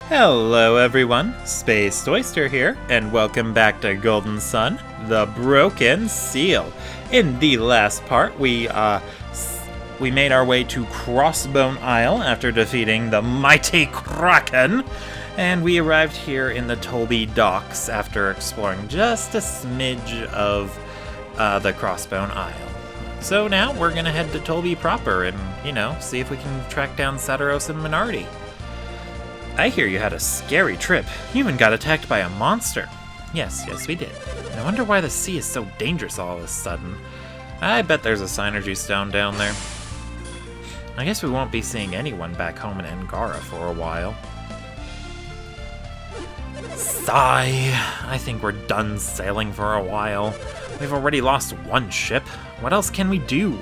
Hello everyone, Space Oyster here, and welcome back to Golden Sun, the Broken Seal. In the last part, we made our way to Crossbone Isle after defeating the mighty Kraken, and we arrived here in the Tolbi docks after exploring just a smidge of the Crossbone Isle. So now we're gonna head to Tolbi proper and, see if we can track down Saturos and Minardi. I hear you had a scary trip. You even got attacked by a monster. Yes, we did. I wonder why the sea is so dangerous all of a sudden. I bet there's a synergy stone down there. I guess we won't be seeing anyone back home in Angara for a while. Sigh. I think we're done sailing for a while. We've already lost one ship. What else can we do?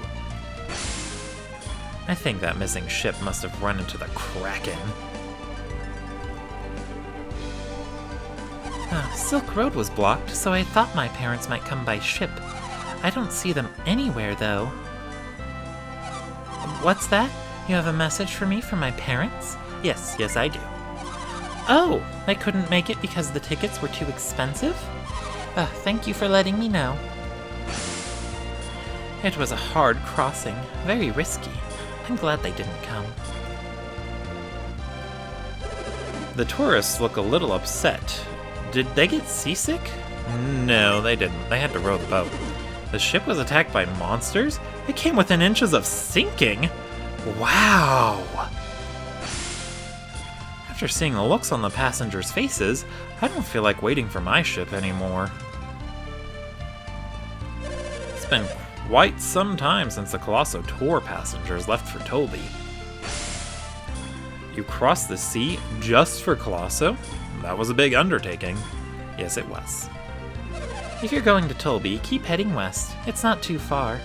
I think that missing ship must have run into the Kraken. Silk Road was blocked, so I thought my parents might come by ship. I don't see them anywhere, though. What's that? You have a message for me from my parents? Yes, I do. Oh, I couldn't make it because the tickets were too expensive? Thank you for letting me know. It was a hard crossing, very risky. I'm glad they didn't come. The tourists look a little upset. Did they get seasick? No, they didn't. They had to row the boat. The ship was attacked by monsters? It came within inches of sinking? Wow! After seeing the looks on the passengers' faces, I don't feel like waiting for my ship anymore. It's been quite some time since the Colosso Tour passengers left for Tolbi. You crossed the sea just for Colosso? That was a big undertaking. Yes, it was. If you're going to Tolbi, keep heading west. It's not too far.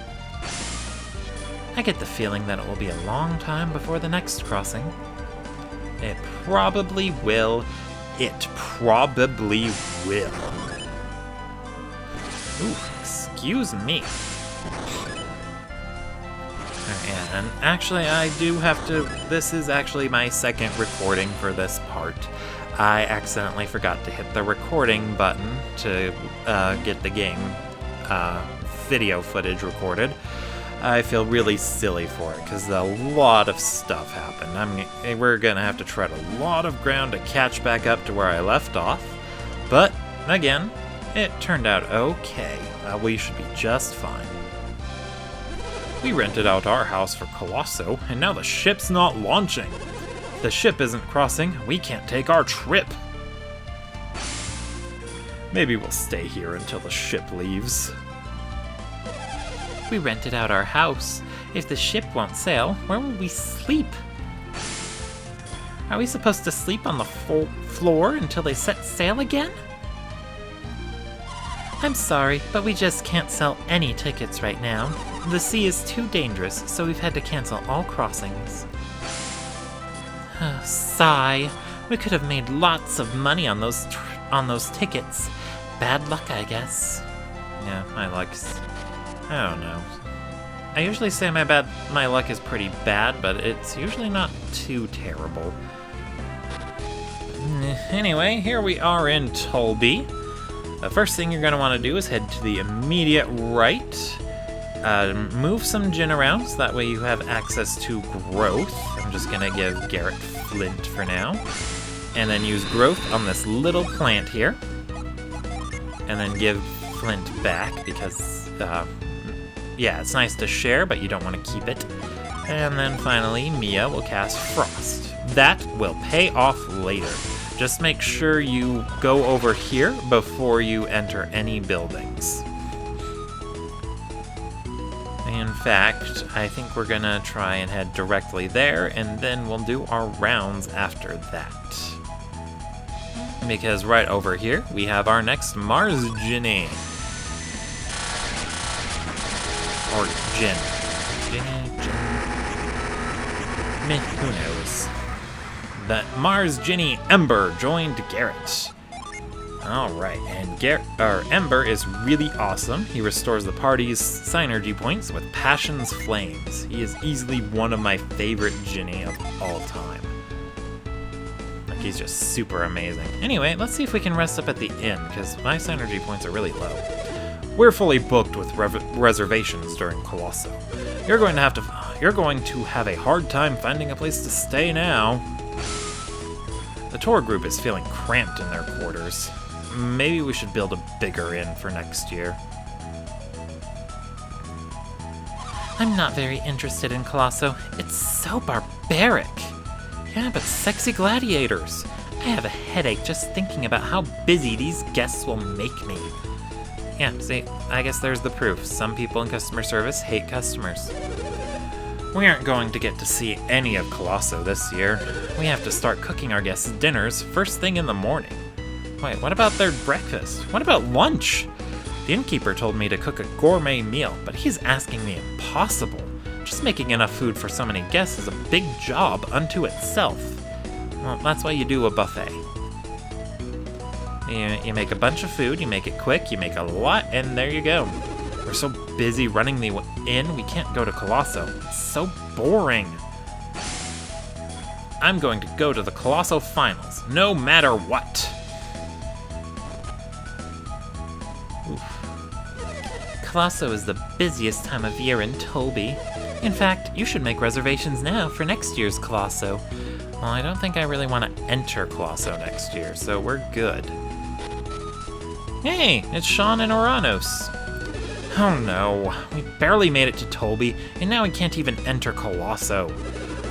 I get the feeling that it will be a long time before the next crossing. It probably will. Ooh, excuse me. And actually, I do have to... This is actually my second recording for this part. I accidentally forgot to hit the recording button to get the game video footage recorded. I feel really silly for it because a lot of stuff happened. We're going to have to tread a lot of ground to catch back up to where I left off. But, again, it turned out okay. We should be just fine. We rented out our house for Colosso, and now the ship's not launching. If the ship isn't crossing, we can't take our trip. Maybe we'll stay here until the ship leaves. We rented out our house. If the ship won't sail, where will we sleep? Are we supposed to sleep on the floor until they set sail again? I'm sorry, but we just can't sell any tickets right now. The sea is too dangerous, so we've had to cancel all crossings. Sigh. We could have made lots of money on those tickets. Bad luck, I guess. Yeah, my luck's... I don't know. I usually say my luck is pretty bad, but it's usually not too terrible. Anyway, here we are in Tolbi. The first thing you're going to want to do is head to the immediate right. Move some Jinn around, so that way you have access to growth. I'm just going to give Garrett Flint for now. And then use growth on this little plant here. And then give Flint back, because, yeah, it's nice to share, but you don't want to keep it. And then finally, Mia will cast Frost. That will pay off later. Just make sure you go over here before you enter any buildings. In fact, I think we're gonna try and head directly there, and then we'll do our rounds after that. Because right over here, we have our next Mars Ginny. Or Jinn. Ginny, Meh, who knows? That Mars Ginny Ember joined Garrett. Alright, and Ember is really awesome. He restores the party's synergy points with Passion's Flames. He is easily one of my favorite Ginny of all time. Like, he's just super amazing. Anyway, let's see if we can rest up at the inn, because my synergy points are really low. We're fully booked with reservations during Colosso. You're going to have a hard time finding a place to stay now. The tour group is feeling cramped in their quarters. Maybe we should build a bigger inn for next year. I'm not very interested in Colosso. It's so barbaric. Yeah, but sexy gladiators. I have a headache just thinking about how busy these guests will make me. Yeah, see, I guess there's the proof. Some people in customer service hate customers. We aren't going to get to see any of Colosso this year. We have to start cooking our guests' dinners first thing in the morning. Wait, what about their breakfast? What about lunch? The innkeeper told me to cook a gourmet meal, but he's asking the impossible. Just making enough food for so many guests is a big job unto itself. Well, that's why you do a buffet. You make a bunch of food, you make it quick, you make a lot, and there you go. We're so busy running the inn, we can't go to Colosso. It's so boring. I'm going to go to the Colosso finals, no matter what. Colosso is the busiest time of year in Tolbi. In fact, you should make reservations now for next year's Colosso. Well, I don't think I really want to enter Colosso next year, so we're good. Hey, it's Sean and Oranos. Oh no, we barely made it to Tolbi, and now we can't even enter Colosso.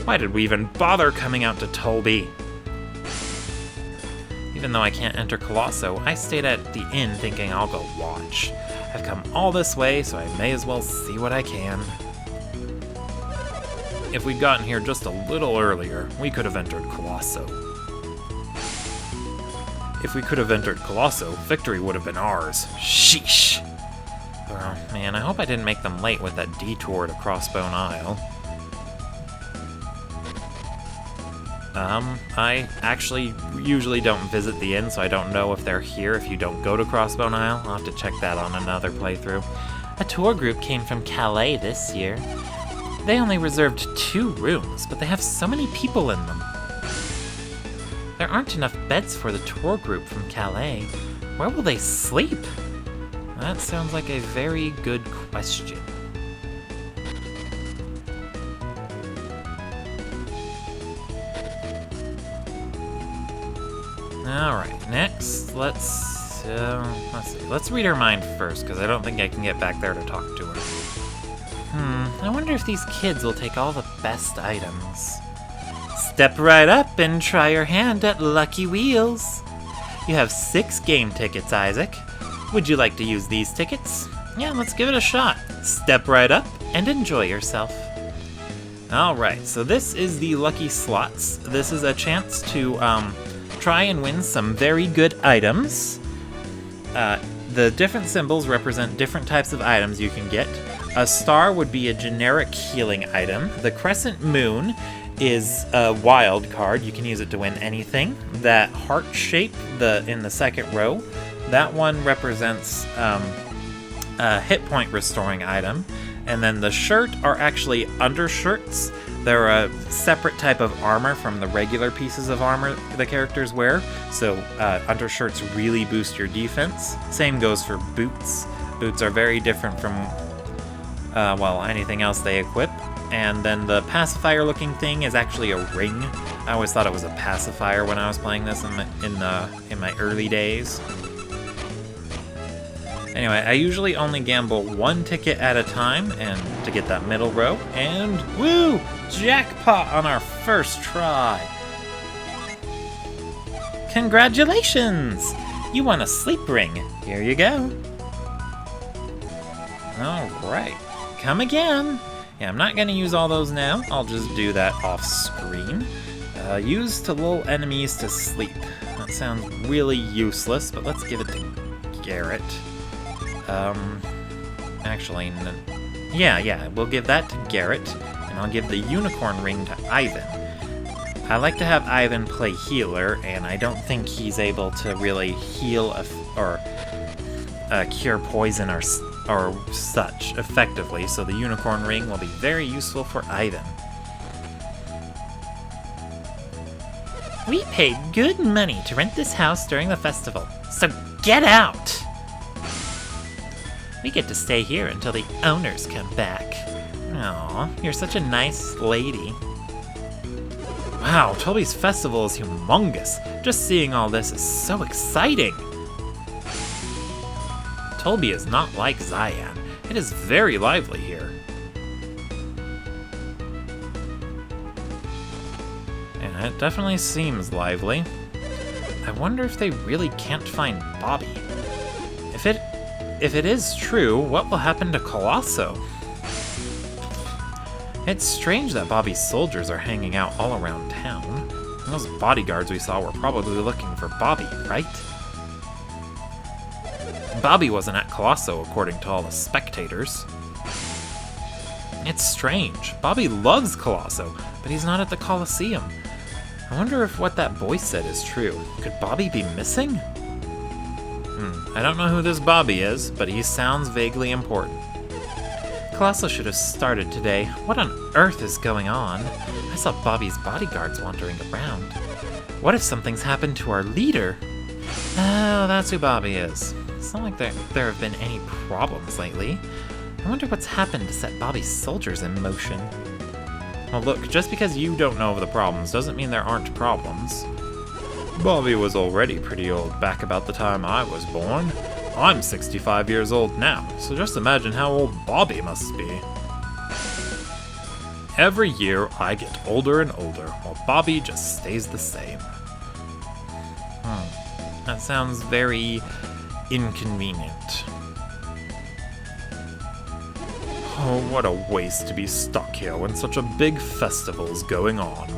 Why did we even bother coming out to Tolbi? Even though I can't enter Colosso, I stayed at the inn thinking I'll go watch. I've come all this way, so I may as well see what I can. If we'd gotten here just a little earlier, we could have entered Colosso. If we could have entered Colosso, victory would have been ours. Sheesh! Oh man, I hope I didn't make them late with that detour to Crossbone Isle. I actually usually don't visit the inn, so I don't know if they're here if you don't go to Crossbone Isle. I'll have to check that on another playthrough. A tour group came from Calais this year. They only reserved 2 rooms, but they have so many people in them. There aren't enough beds for the tour group from Calais. Where will they sleep? That sounds like a very good question. Alright, next, let's see. Let's read her mind first, because I don't think I can get back there to talk to her. I wonder if these kids will take all the best items. Step right up and try your hand at Lucky Wheels. You have 6 game tickets, Isaac. Would you like to use these tickets? Yeah, let's give it a shot. Step right up and enjoy yourself. Alright, so this is the Lucky Slots. This is a chance to try and win some very good items. The different symbols represent different types of items you can get. A star would be a generic healing item. The crescent moon is a wild card. You can use it to win anything. That heart shape in the second row, that one represents a hit point restoring item. And then the shirt are actually undershirts. They're a separate type of armor from the regular pieces of armor the characters wear. So undershirts really boost your defense. Same goes for boots. Boots are very different from anything else they equip. And then the pacifier looking thing is actually a ring. I always thought it was a pacifier when I was playing this in my early days. Anyway, I usually only gamble 1 ticket at a time and to get that middle row. And woo! Jackpot on our first try! Congratulations! You won a sleep ring. Here you go. Alright. Come again. Yeah, I'm not going to use all those now. I'll just do that off screen. Use to lull enemies to sleep. That sounds really useless, but let's give it to Garrett. Actually, yeah, we'll give that to Garrett, and I'll give the unicorn ring to Ivan. I like to have Ivan play healer, and I don't think he's able to really heal or cure poison or such effectively, so the unicorn ring will be very useful for Ivan. We paid good money to rent this house during the festival, so get out! We get to stay here until the owners come back. Aw, you're such a nice lady. Wow, Tolbi's festival is humongous. Just seeing all this is so exciting. Tolbi is not like Cyan. It is very lively here. Yeah, it definitely seems lively. I wonder if they really can't find Bobby. If it is true, what will happen to Colosso? It's strange that Bobby's soldiers are hanging out all around town. Those bodyguards we saw were probably looking for Bobby, right? Bobby wasn't at Colosso according to all the spectators. It's strange. Bobby loves Colosso, but he's not at the Colosseum. I wonder if what that boy said is true. Could Bobby be missing? I don't know who this Bobby is, but he sounds vaguely important. Colosso should have started today. What on earth is going on? I saw Bobby's bodyguards wandering around. What if something's happened to our leader? Oh, that's who Bobby is. It's not like there have been any problems lately. I wonder what's happened to set Bobby's soldiers in motion. Well, look, just because you don't know of the problems doesn't mean there aren't problems. Bobby was already pretty old back about the time I was born. I'm 65 years old now, so just imagine how old Bobby must be. Every year, I get older and older, while Bobby just stays the same. That sounds very inconvenient. Oh, what a waste to be stuck here when such a big festival's going on.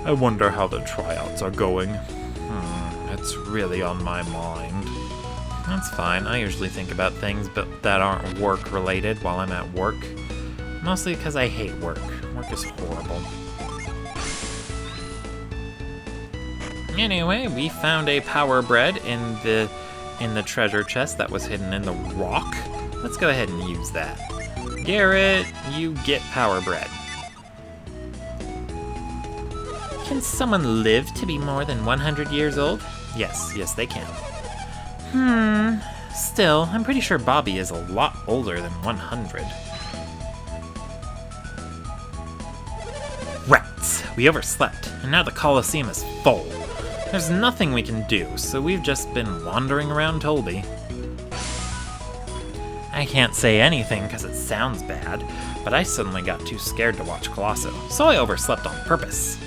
I wonder how the tryouts are going. It's really on my mind. That's fine, I usually think about things that aren't work-related while I'm at work. Mostly because I hate work. Work is horrible. Anyway, we found a power bread in the treasure chest that was hidden in the rock. Let's go ahead and use that. Garrett, you get power bread. Can someone live to be more than 100 years old? Yes, they can. Still, I'm pretty sure Bobby is a lot older than 100. Rats! We overslept, and now the Colosseum is full. There's nothing we can do, so we've just been wandering around Tolbi. I can't say anything because it sounds bad, but I suddenly got too scared to watch Colosso, so I overslept on purpose.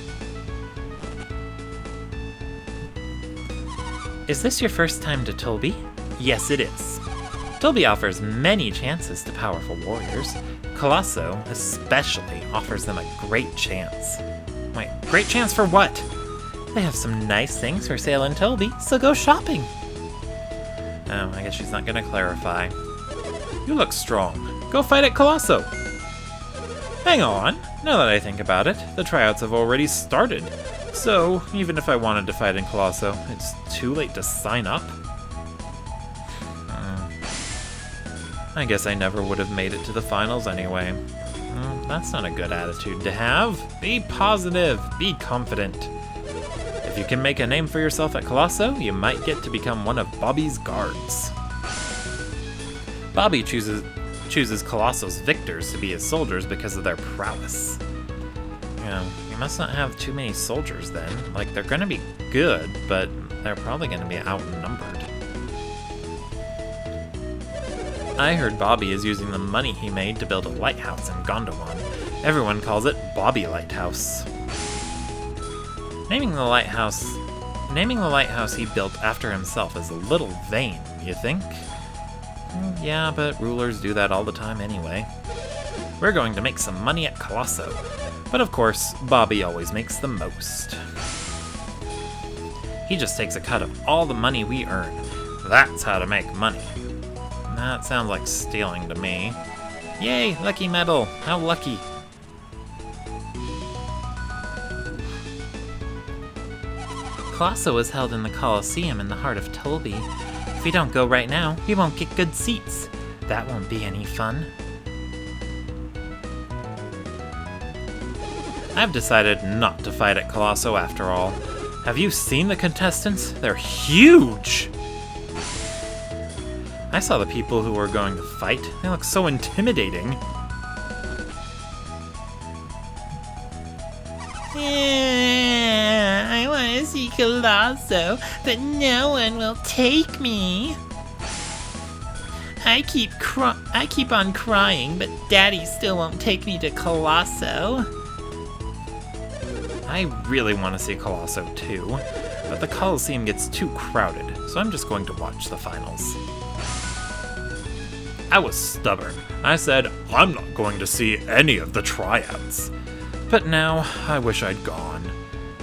Is this your first time to Tolbi? Yes, it is. Tolbi offers many chances to powerful warriors. Colosso, especially, offers them a great chance. Wait, great chance for what? They have some nice things for sale in Tolbi, so go shopping. Oh, I guess she's not gonna clarify. You look strong. Go fight at Colosso. Hang on, now that I think about it, the tryouts have already started. So, even if I wanted to fight in Colosso, it's too late to sign up. I guess I never would have made it to the finals anyway. That's not a good attitude to have. Be positive, be confident. If you can make a name for yourself at Colosso, you might get to become one of Bobby's guards. Bobby chooses Colosso's victors to be his soldiers because of their prowess. You must not have too many soldiers then. Like, they're gonna be good, but they're probably gonna be outnumbered. I heard Bobby is using the money he made to build a lighthouse in Gondowan. Everyone calls it Bobby Lighthouse. Naming the lighthouse he built after himself is a little vain, you think? Yeah, but rulers do that all the time anyway. We're going to make some money at Colosso. But of course, Bobby always makes the most. He just takes a cut of all the money we earn. That's how to make money. That sounds like stealing to me. Yay, lucky medal! How lucky! Colosso is held in the Colosseum in the heart of Tolbi. If we don't go right now, we won't get good seats. That won't be any fun. I've decided not to fight at Colosso after all. Have you seen the contestants? They're huge! I saw the people who were going to fight. They look so intimidating. I want to see Colosso, but no one will take me. I keep on crying, but Daddy still won't take me to Colosso. I really want to see Colosso too, but the Coliseum gets too crowded, so I'm just going to watch the finals. I was stubborn. I said, I'm not going to see any of the tryouts. But now, I wish I'd gone.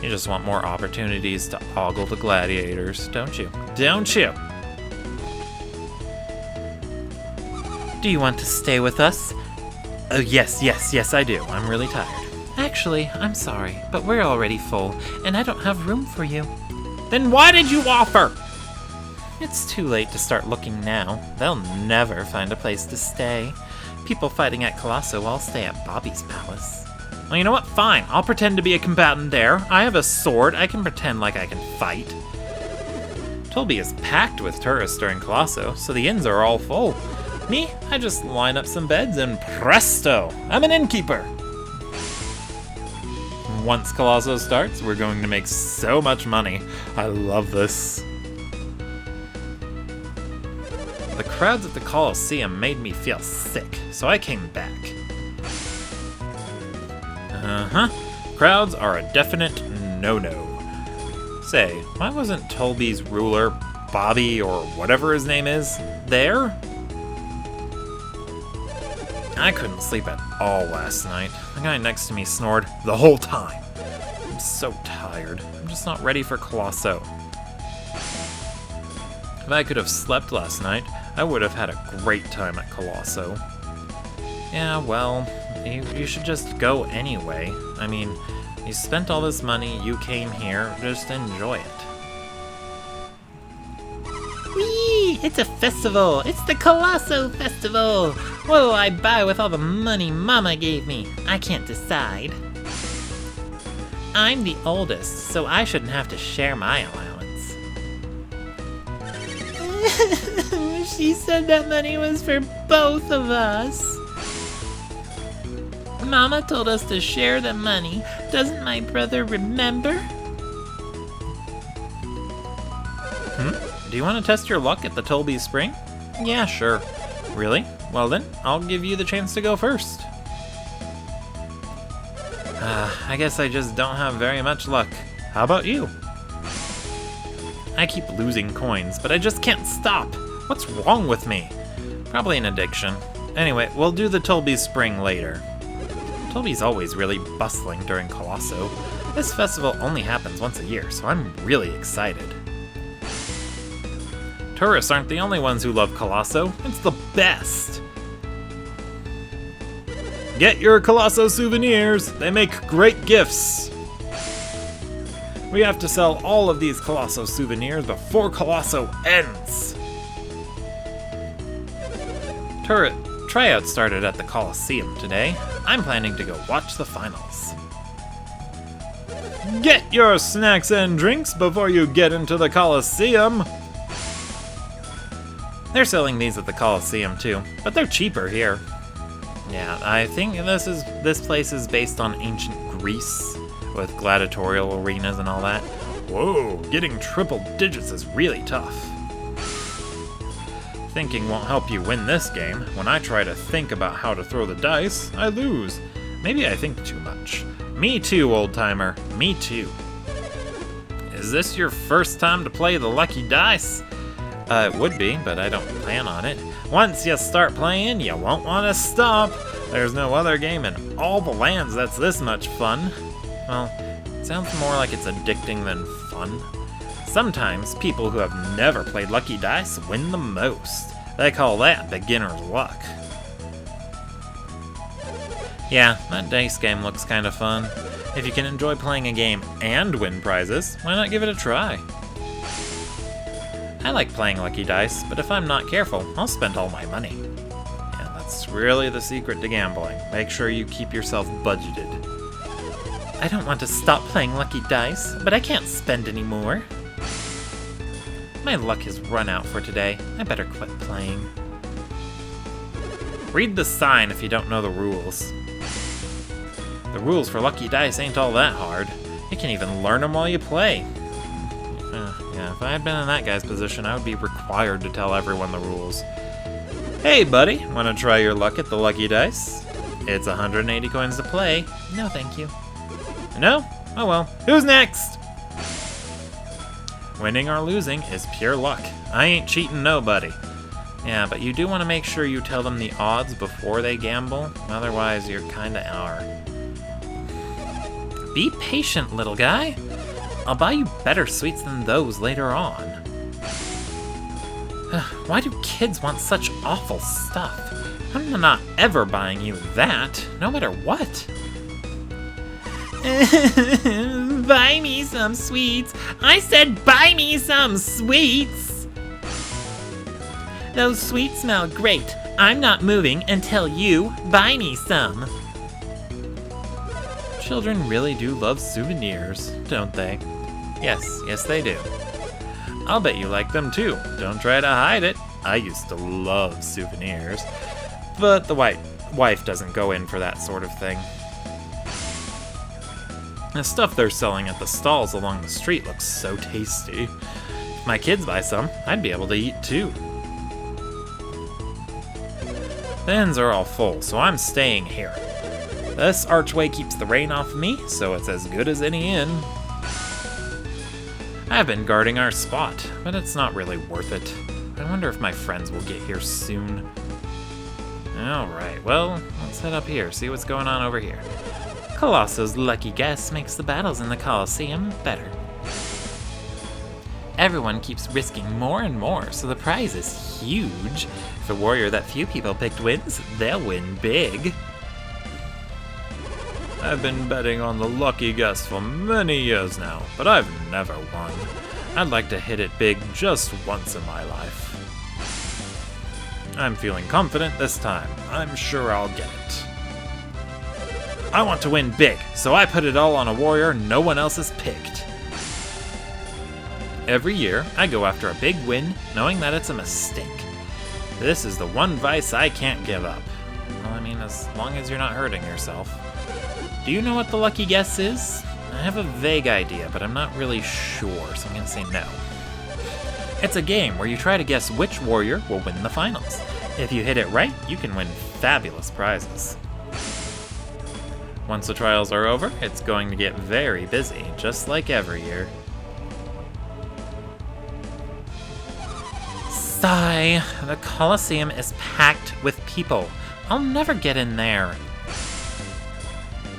You just want more opportunities to ogle the gladiators, don't you? Don't you? Do you want to stay with us? Oh, yes, I do. I'm really tired. Actually, I'm sorry, but we're already full, and I don't have room for you. Then why did you offer? It's too late to start looking now. They'll never find a place to stay. People fighting at Colosso all stay at Bobby's palace. Well, you know what? Fine. I'll pretend to be a combatant there. I have a sword. I can pretend like I can fight. Tolbi is packed with tourists during Colosso, so the inns are all full. Me, I just line up some beds and presto! I'm an innkeeper! Once Colosso starts, we're going to make so much money. I love this. The crowds at the Colosseum made me feel sick, so I came back. Crowds are a definite no-no. Say, why wasn't Tolbi's ruler, Bobby, or whatever his name is, there? I couldn't sleep at all last night. The guy next to me snored the whole time. I'm so tired. I'm just not ready for Colosso. If I could have slept last night, I would have had a great time at Colosso. Yeah, well, you should just go anyway. I mean, you spent all this money, you came here, just enjoy it. Whee! It's a festival! It's the Colosso Festival! What'll I buy with all the money Mama gave me? I can't decide. I'm the oldest, so I shouldn't have to share my allowance. She said that money was for both of us. Mama told us to share the money. Doesn't my brother remember? Do you want to test your luck at the Tolbi Spring? Yeah, sure. Really? Well then, I'll give you the chance to go first. I guess I just don't have very much luck. How about you? I keep losing coins, but I just can't stop. What's wrong with me? Probably an addiction. Anyway, we'll do the Tolbi Spring later. Tolbi's always really bustling during Colosso. This festival only happens once a year, so I'm really excited. Tourists aren't the only ones who love Colosso. It's the best! Get your Colosso souvenirs! They make great gifts! We have to sell all of these Colosso souvenirs before Colosso ends! Tryouts started at the Colosseum today. I'm planning to go watch the finals. Get your snacks and drinks before you get into the Colosseum! They're selling these at the Colosseum too, but they're cheaper here. Yeah, I think this place is based on ancient Greece, with gladiatorial arenas and all that. Whoa, getting triple digits is really tough. Thinking won't help you win this game. When I try to think about how to throw the dice, I lose. Maybe I think too much. Me too, old-timer. Me too. Is this your first time to play the lucky dice? It would be, but I don't plan on it. Once you start playing, you won't want to stop. There's no other game in all the lands that's this much fun. Well, it sounds more like it's addicting than fun. Sometimes people who have never played lucky dice win the most. They call that beginner's luck. Yeah, that dice game looks kind of fun. If you can enjoy playing a game and win prizes, why not give it a try? I like playing lucky dice, but if I'm not careful, I'll spend all my money. Yeah, that's really the secret to gambling. Make sure you keep yourself budgeted. I don't want to stop playing Lucky Dice, but I can't spend any more. My luck has run out for today. I better quit playing. Read the sign if you don't know the rules. The rules for Lucky Dice ain't all that hard. You can even learn them while you play. Yeah, if I had been in that guy's position, I would be required to tell everyone the rules. Hey, buddy, want to try your luck at the Lucky Dice? It's 180 coins to play. No, thank you. No? Oh well. Who's next? Winning or losing is pure luck. I ain't cheating nobody. Yeah, but you do want to make sure you tell them the odds before they gamble, otherwise you're kinda are. Be patient, little guy. I'll buy you better sweets than those later on. Why do kids want such awful stuff? I'm not ever buying you that, no matter what. Buy me some sweets. I said buy me some sweets. Those sweets smell great. I'm not moving until you buy me some. Children really do love souvenirs, don't they? Yes, they do. I'll bet you like them too. Don't try to hide it. I used to love souvenirs. But the wife doesn't go in for that sort of thing. The stuff they're selling at the stalls along the street looks so tasty. If my kids buy some, I'd be able to eat too. The inns are all full, so I'm staying here. This archway keeps the rain off me, so it's as good as any inn. I've been guarding our spot, but it's not really worth it. I wonder if my friends will get here soon. Alright, well, let's head up here, see what's going on over here. Colosso's lucky guess makes the battles in the Colosseum better. Everyone keeps risking more and more, so the prize is huge. If a warrior that few people picked wins, they'll win big. I've been betting on the lucky guess for many years now, but I've never won. I'd like to hit it big just once in my life. I'm feeling confident this time. I'm sure I'll get it. I want to win big, so I put it all on a warrior no one else has picked. Every year, I go after a big win, knowing that it's a mistake. This is the one vice I can't give up. Well, I mean, as long as you're not hurting yourself. Do you know what the lucky guess is? I have a vague idea, but I'm not really sure, so I'm gonna say no. It's a game where you try to guess which warrior will win the finals. If you hit it right, you can win fabulous prizes. Once the trials are over, it's going to get very busy, just like every year. Sigh, the Colosseum is packed with people. I'll never get in there.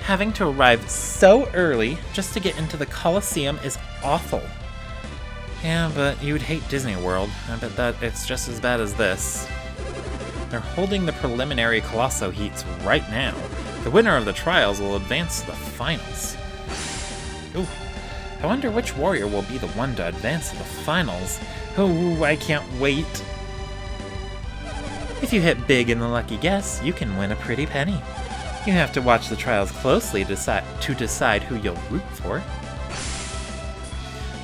Having to arrive so early just to get into the Colosseum is awful. Yeah, but you'd hate Disney World. I bet that it's just as bad as this. They're holding the preliminary Colosso heats right now. The winner of the trials will advance to the finals. Ooh, I wonder which warrior will be the one to advance to the finals. Oh, I can't wait. If you hit big in the lucky guess, you can win a pretty penny. You have to watch the trials closely to decide who you'll root for.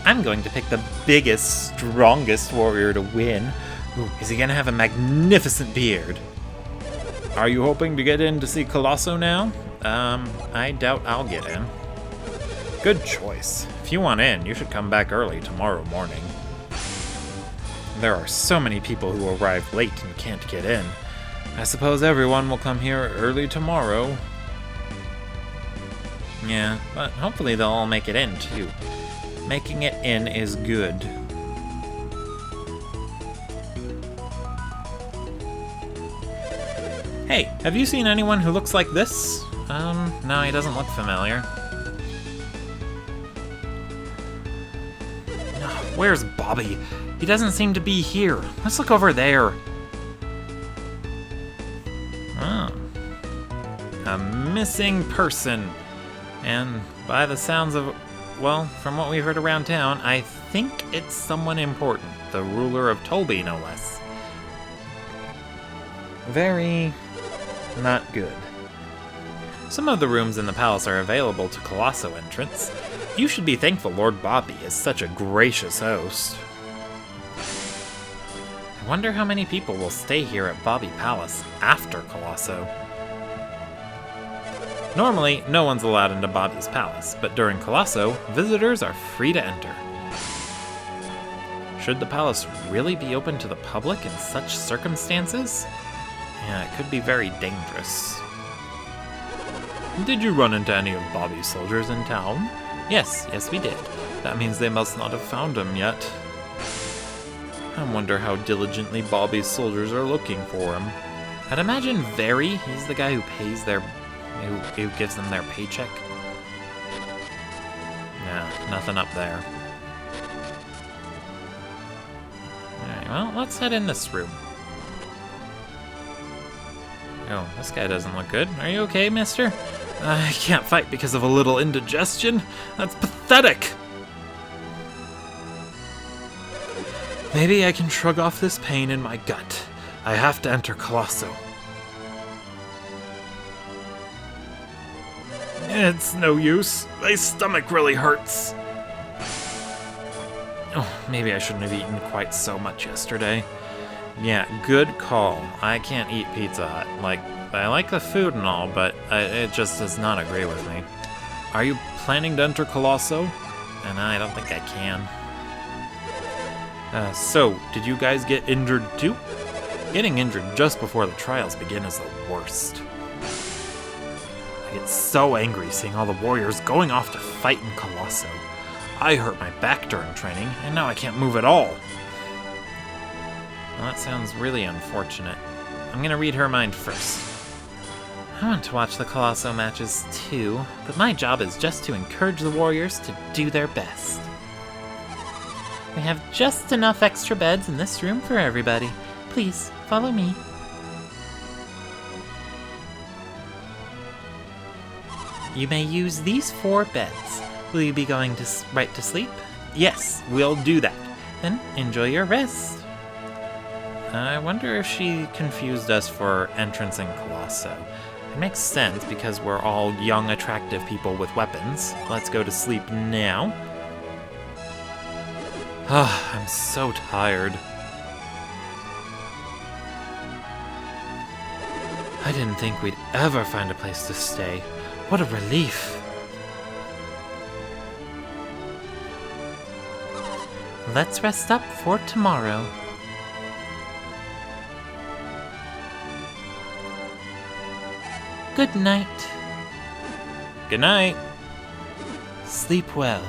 I'm going to pick the biggest, strongest warrior to win. Ooh, is he gonna have a magnificent beard? Are you hoping to get in to see Colosso now? I doubt I'll get in. Good choice. If you want in, you should come back early tomorrow morning. There are so many people who arrive late and can't get in. I suppose everyone will come here early tomorrow. Yeah, but hopefully they'll all make it in, too. Making it in is good. Hey, have you seen anyone who looks like this? No, he doesn't look familiar. Where's Bobby? He doesn't seem to be here. Let's look over there. Oh. A missing person. And by the sounds of, well, from what we've heard around town, I think it's someone important. The ruler of Tolbi, no less. Very not good. Some of the rooms in the palace are available to Colosso entrants. You should be thankful Lord Bobby is such a gracious host. I wonder how many people will stay here at Bobby Palace after Colosso. Normally, no one's allowed into Bobby's palace, but during Colosso, visitors are free to enter. Should the palace really be open to the public in such circumstances? Yeah, it could be very dangerous. Did you run into any of Bobby's soldiers in town? Yes, we did. That means they must not have found him yet. I wonder how diligently Bobby's soldiers are looking for him. I'd imagine Very, he's the guy who pays who gives them their paycheck. Nah, nothing up there. Alright, well, let's head in this room. Oh, this guy doesn't look good. Are you okay, mister? I can't fight because of a little indigestion. That's pathetic! Maybe I can shrug off this pain in my gut. I have to enter Colosso. It's no use. My stomach really hurts. Oh, maybe I shouldn't have eaten quite so much yesterday. Yeah, good call. I can't eat Pizza Hut. I like the food and all, but it just does not agree with me. Are you planning to enter Colosso? And I don't think I can. So, did you guys get injured too? Getting injured just before the trials begin is the worst. I get so angry seeing all the warriors going off to fight in Colosso. I hurt my back during training, and now I can't move at all. Well, that sounds really unfortunate. I'm gonna read her mind first. I want to watch the Colosso matches too, but my job is just to encourage the warriors to do their best. We have just enough extra beds in this room for everybody. Please, follow me. You may use these 4 beds. Will you be going right to sleep? Yes, we'll do that. Then enjoy your rest. I wonder if she confused us for entrance in Colosso. It makes sense because we're all young, attractive people with weapons. Let's go to sleep now. I'm so tired. I didn't think we'd ever find a place to stay. What a relief. Let's rest up for tomorrow. Good night. Good night. Sleep well.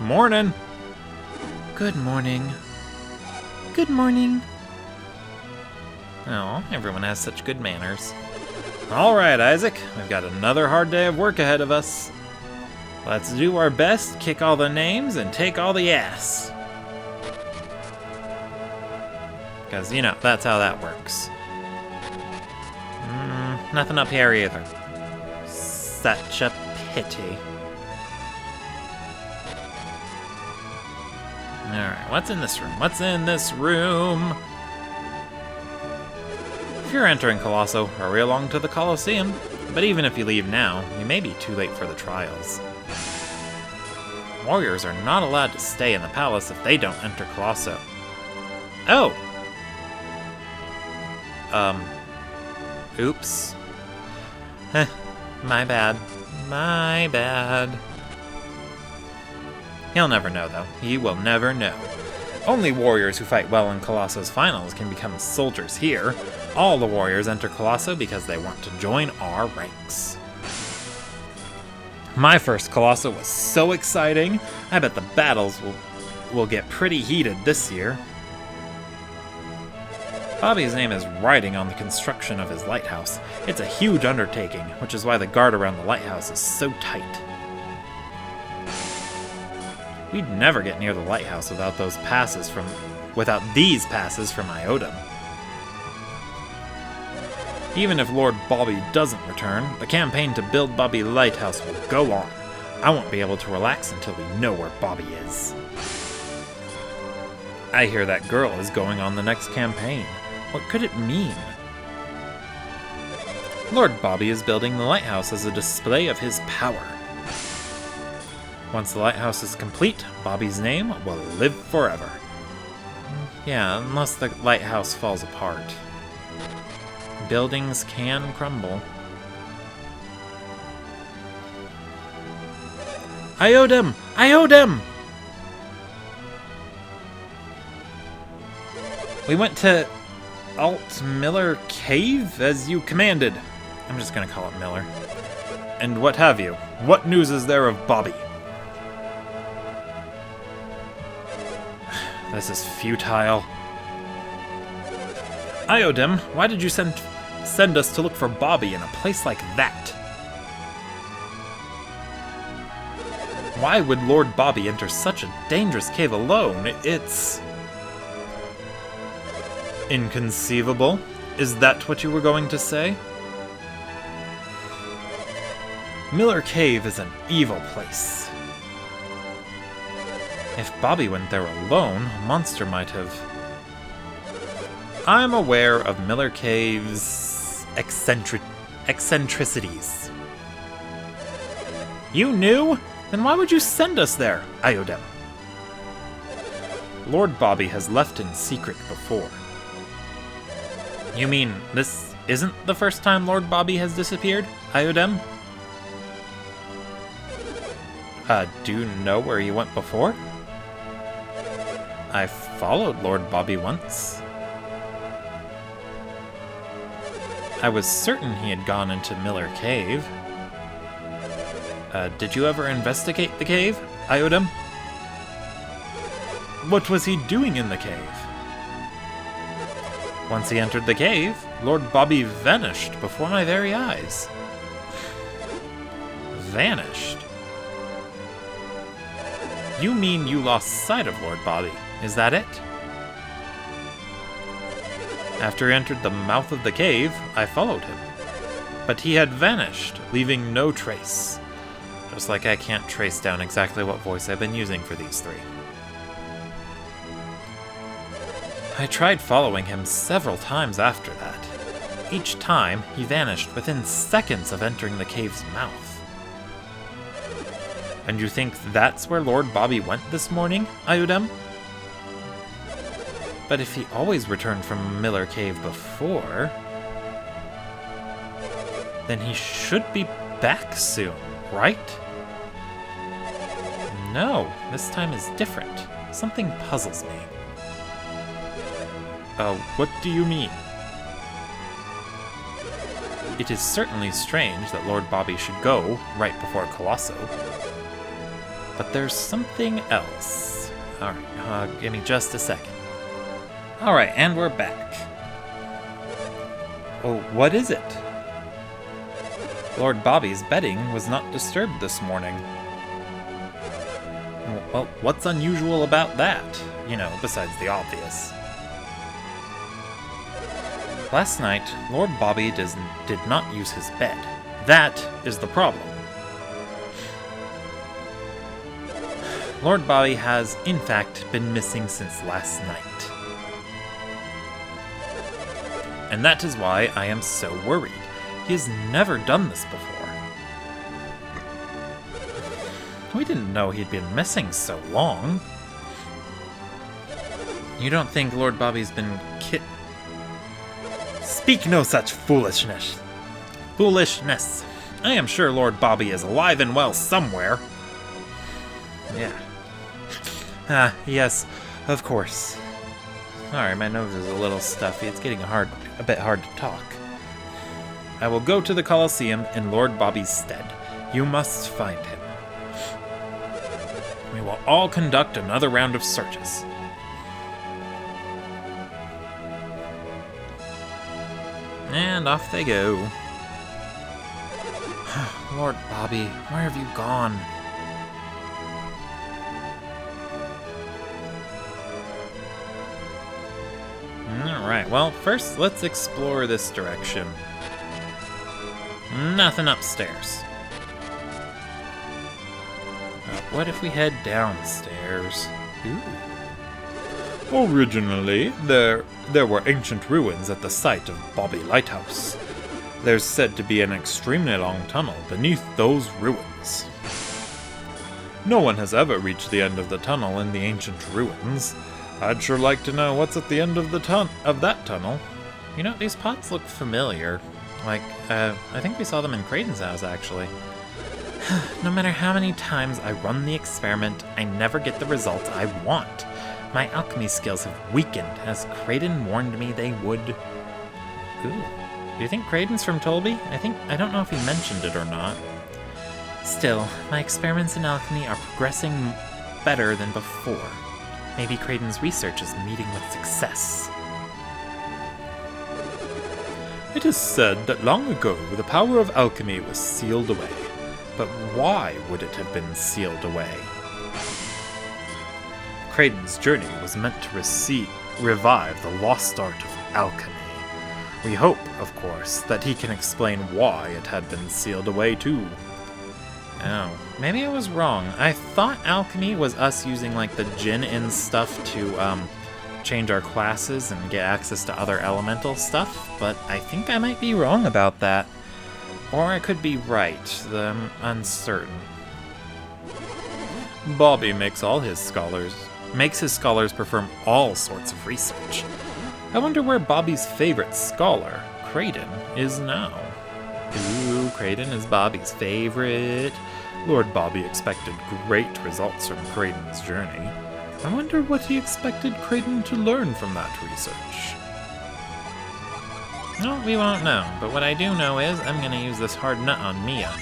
Morning. Good morning. Good morning. Oh, everyone has such good manners. All right, Isaac, we've got another hard day of work ahead of us. Let's do our best, kick all the names, and take all the ass. Because, you know, that's how that works. Nothing up here either. Such a pity. Alright, what's in this room? What's in this room? If you're entering Colosso, hurry along to the Colosseum. But even if you leave now, you may be too late for the trials. Warriors are not allowed to stay in the palace if they don't enter Colosso. Oh! Oops. My bad. My bad. He'll never know, though. He will never know. Only warriors who fight well in Colosso's finals can become soldiers here. All the warriors enter Colosso because they want to join our ranks. My first Colosso was so exciting. I bet the battles will get pretty heated this year. Bobby's name is riding on the construction of his lighthouse. It's a huge undertaking, which is why the guard around the lighthouse is so tight. We'd never get near the lighthouse without these passes from Iodum. Even if Lord Bobby doesn't return, the campaign to build Bobby Lighthouse will go on. I won't be able to relax until we know where Bobby is. I hear that girl is going on the next campaign. What could it mean? Lord Bobby is building the lighthouse as a display of his power. Once the lighthouse is complete, Bobby's name will live forever. Yeah, unless the lighthouse falls apart. Buildings can crumble. I owed him! I owed him! We went to Alt Miller Cave as you commanded. I'm just gonna call it Miller. And what have you? What news is there of Bobby? This is futile. Iodem, why did you send us to look for Bobby in a place like that? Why would Lord Bobby enter such a dangerous cave alone? It's inconceivable. Is that what you were going to say? Miller Cave is an evil place. If Bobby went there alone, a monster might have... I'm aware of Miller Cave's eccentricities. You knew? Then why would you send us there, Iodem? Lord Bobby has left in secret before. You mean this isn't the first time Lord Bobby has disappeared, Iodem? Do you know where he went before? I followed Lord Bobby once. I was certain he had gone into Miller Cave. Did you ever investigate the cave, Iodem? What was he doing in the cave? Once he entered the cave, Lord Bobby vanished before my very eyes. Vanished? You mean you lost sight of Lord Bobby, is that it? After he entered the mouth of the cave, I followed him. But he had vanished, leaving no trace. Just like I can't trace down exactly what voice I've been using for these three. I tried following him several times after that. Each time, he vanished within seconds of entering the cave's mouth. And you think that's where Lord Bobby went this morning, Iodem? But if he always returned from Miller Cave before, then he should be back soon, right? No, this time is different. Something puzzles me. What do you mean? It is certainly strange that Lord Bobby should go right before Colosso. But there's something else. Alright, give me just a second. Alright, and we're back. Oh, what is it? Lord Bobby's bedding was not disturbed this morning. Well, what's unusual about that? You know, besides the obvious. Last night, Lord Bobby did not use his bed. That is the problem. Lord Bobby has, in fact, been missing since last night. And that is why I am so worried. He has never done this before. We didn't know he'd been missing so long. You don't think Lord Bobby's been Speak no such foolishness. Foolishness. I am sure Lord Bobby is alive and well somewhere. Yeah. Yes, of course. Sorry, my nose is a little stuffy. It's getting a bit hard to talk. I will go to the Colosseum in Lord Bobby's stead. You must find him. We will all conduct another round of searches. And off they go. Lord Bobby, where have you gone? Alright, well, first let's explore this direction. Nothing upstairs. what if we head downstairs? Ooh. Originally, there were ancient ruins at the site of Bobby Lighthouse. There's said to be an extremely long tunnel beneath those ruins. No one has ever reached the end of the tunnel in the ancient ruins. I'd sure like to know what's at the end of that tunnel. You know, these pots look familiar. Like, I think we saw them in Kraden's house, actually. No matter how many times I run the experiment, I never get the results I want. My alchemy skills have weakened, as Kraden warned me they would. Ooh. Do you think Kraden's from Tolbi? I don't know if he mentioned it or not. Still, my experiments in alchemy are progressing better than before. Maybe Kraden's research is meeting with success. It is said that long ago the power of alchemy was sealed away. But why would it have been sealed away? Kraden's journey was meant to revive the lost art of alchemy. We hope, of course, that he can explain why it had been sealed away too. Oh, maybe I was wrong. I thought alchemy was us using like the Jin-in stuff to change our classes and get access to other elemental stuff, but I think I might be wrong about that. Or I could be right. I'm uncertain. Bobby makes his scholars perform all sorts of research. I wonder where Bobby's favorite scholar, Kraden, is now. Ooh, Kraden is Bobby's favorite. Lord Bobby expected great results from Kraden's journey. I wonder what he expected Kraden to learn from that research. No, we won't know, but what I do know is I'm gonna use this hard nut on Mia.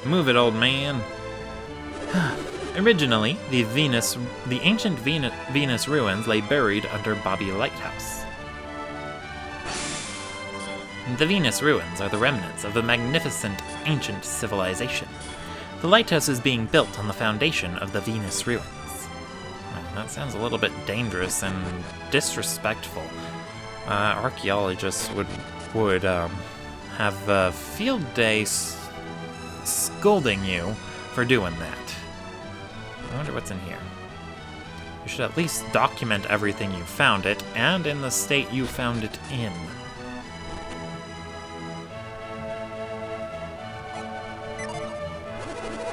Move it, old man. Originally, the ancient Venus ruins lay buried under Bobby Lighthouse. The Venus ruins are the remnants of a magnificent ancient civilization. The lighthouse is being built on the foundation of the Venus ruins. Well, that sounds a little bit dangerous and disrespectful. Archaeologists would have a field day scolding you for doing that. I wonder what's in here. You should at least document everything you found it, and in the state you found it in.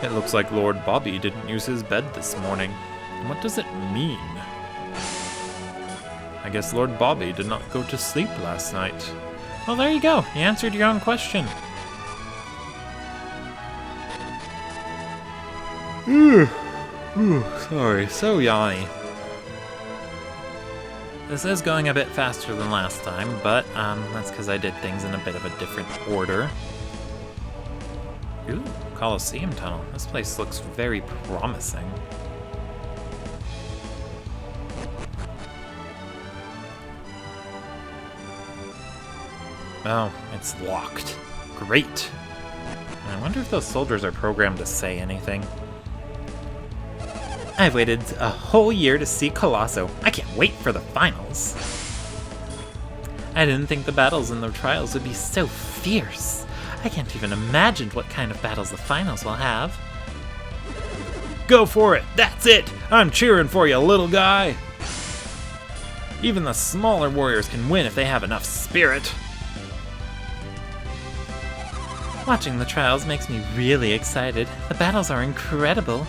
It looks like Lord Bobby didn't use his bed this morning. What does it mean? I guess Lord Bobby did not go to sleep last night. Well, there you go. You answered your own question. Sorry, so yawny. This is going a bit faster than last time, but that's because I did things in a bit of a different order. Ooh, Colosseum Tunnel. This place looks very promising. Oh, it's locked. Great. I wonder if those soldiers are programmed to say anything. I've waited a whole year to see Colosso. I can't wait for the finals. I didn't think the battles in the trials would be so fierce. I can't even imagine what kind of battles the finals will have. Go for it! That's it! I'm cheering for you, little guy! Even the smaller warriors can win if they have enough spirit. Watching the trials makes me really excited. The battles are incredible.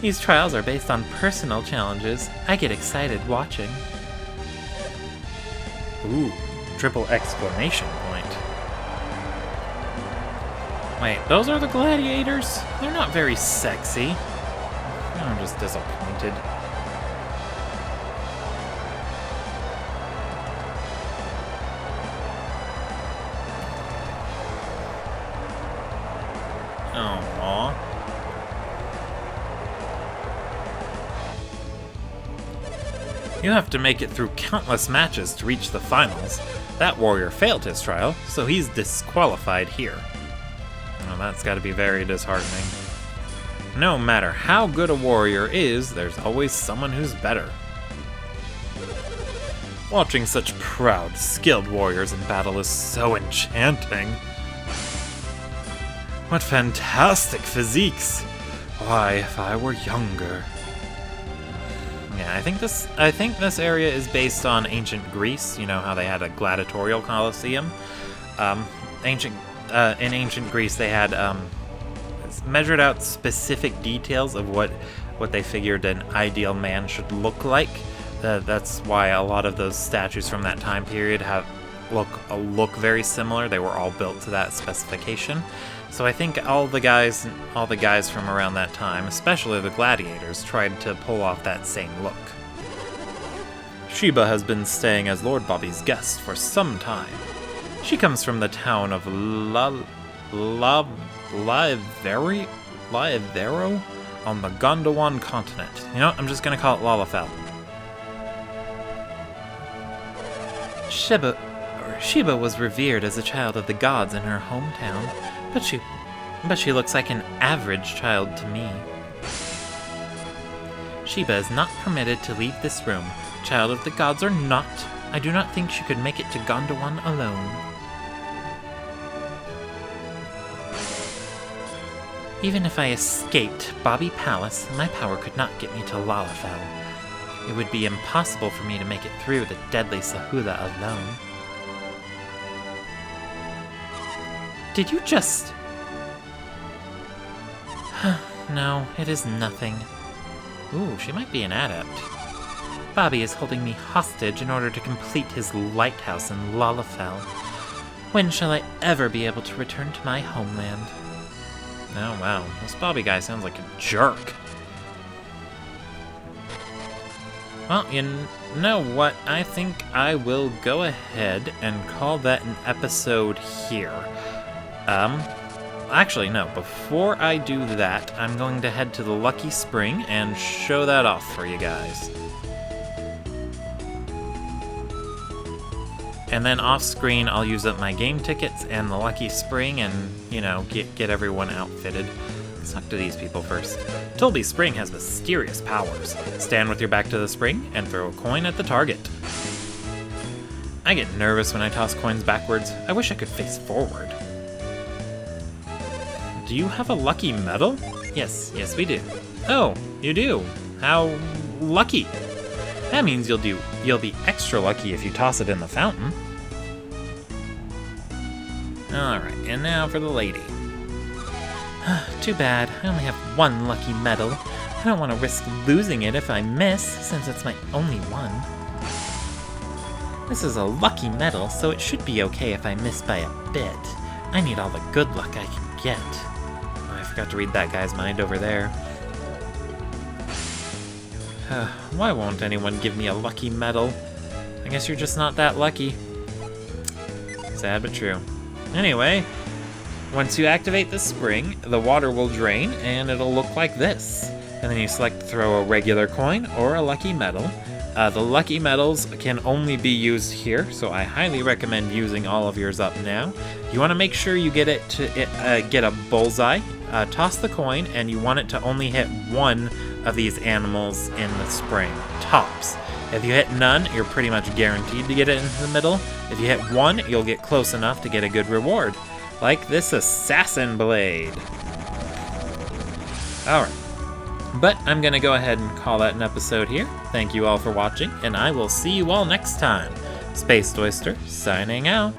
These trials are based on personal challenges. I get excited watching. Ooh, triple exclamation point. Wait, those are the gladiators? They're not very sexy. I'm just disappointed. Aww. You have to make it through countless matches to reach the finals. That warrior failed his trial, so he's disqualified here. Well, that's gotta be very disheartening. No matter how good a warrior is, there's always someone who's better. Watching such proud, skilled warriors in battle is so enchanting. What fantastic physiques! Why, if I were younger. Yeah, I think this area is based on ancient Greece. You know how they had a gladiatorial coliseum. In ancient Greece, they had measured out specific details of what they figured an ideal man should look like. That's why a lot of those statues from that time period look very similar. They were all built to that specification. So I think all the guys from around that time, especially the gladiators, tried to pull off that same look. Sheba has been staying as Lord Bobby's guest for some time. She comes from the town of Laevero on the Gondwana continent. You know, I'm just gonna call it Lalafell. Sheba was revered as a child of the gods in her hometown, but she looks like an average child to me. Sheba is not permitted to leave this room. Child of the gods or not, I do not think she could make it to Gondwana alone. Even if I escaped Bobby Palace, my power could not get me to Lalafell. It would be impossible for me to make it through the deadly Sahula alone. Did you just... No, it is nothing. Ooh, she might be an adept. Bobby is holding me hostage in order to complete his lighthouse in Lalafell. When shall I ever be able to return to my homeland? Oh wow, this Bobby guy sounds like a jerk. Well, you know what? I think I will go ahead and call that an episode here. Actually, no. Before I do that, I'm going to head to the Lucky Spring and show that off for you guys. And then off-screen, I'll use up my game tickets and the Lucky Spring and, you know, get everyone outfitted. Let's talk to these people first. Tolbi Spring has mysterious powers. Stand with your back to the spring and throw a coin at the target. I get nervous when I toss coins backwards. I wish I could face forward. Do you have a lucky medal? Yes, we do. Oh, you do. How lucky. That means you'll be extra lucky if you toss it in the fountain. Alright, and now for the lady. Too bad, I only have one lucky medal. I don't want to risk losing it if I miss, since it's my only one. This is a lucky medal, so it should be okay if I miss by a bit. I need all the good luck I can get. Oh, I forgot to read that guy's mind over there. Why won't anyone give me a lucky medal? I guess you're just not that lucky. Sad but true. Anyway, once you activate the spring, the water will drain and it'll look like this. And then you select throw a regular coin or a lucky medal. The lucky medals can only be used here, so I highly recommend using all of yours up now. You want to make sure you get get a bullseye. Toss the coin, and you want it to only hit one of these animals in the spring, tops. If you hit none, you're pretty much guaranteed to get it into the middle. If you hit one, you'll get close enough to get a good reward, like this assassin blade. Alright, but I'm gonna go ahead and call that an episode here. Thank you all for watching, and I will see you all next time. Spaced Oyster, signing out.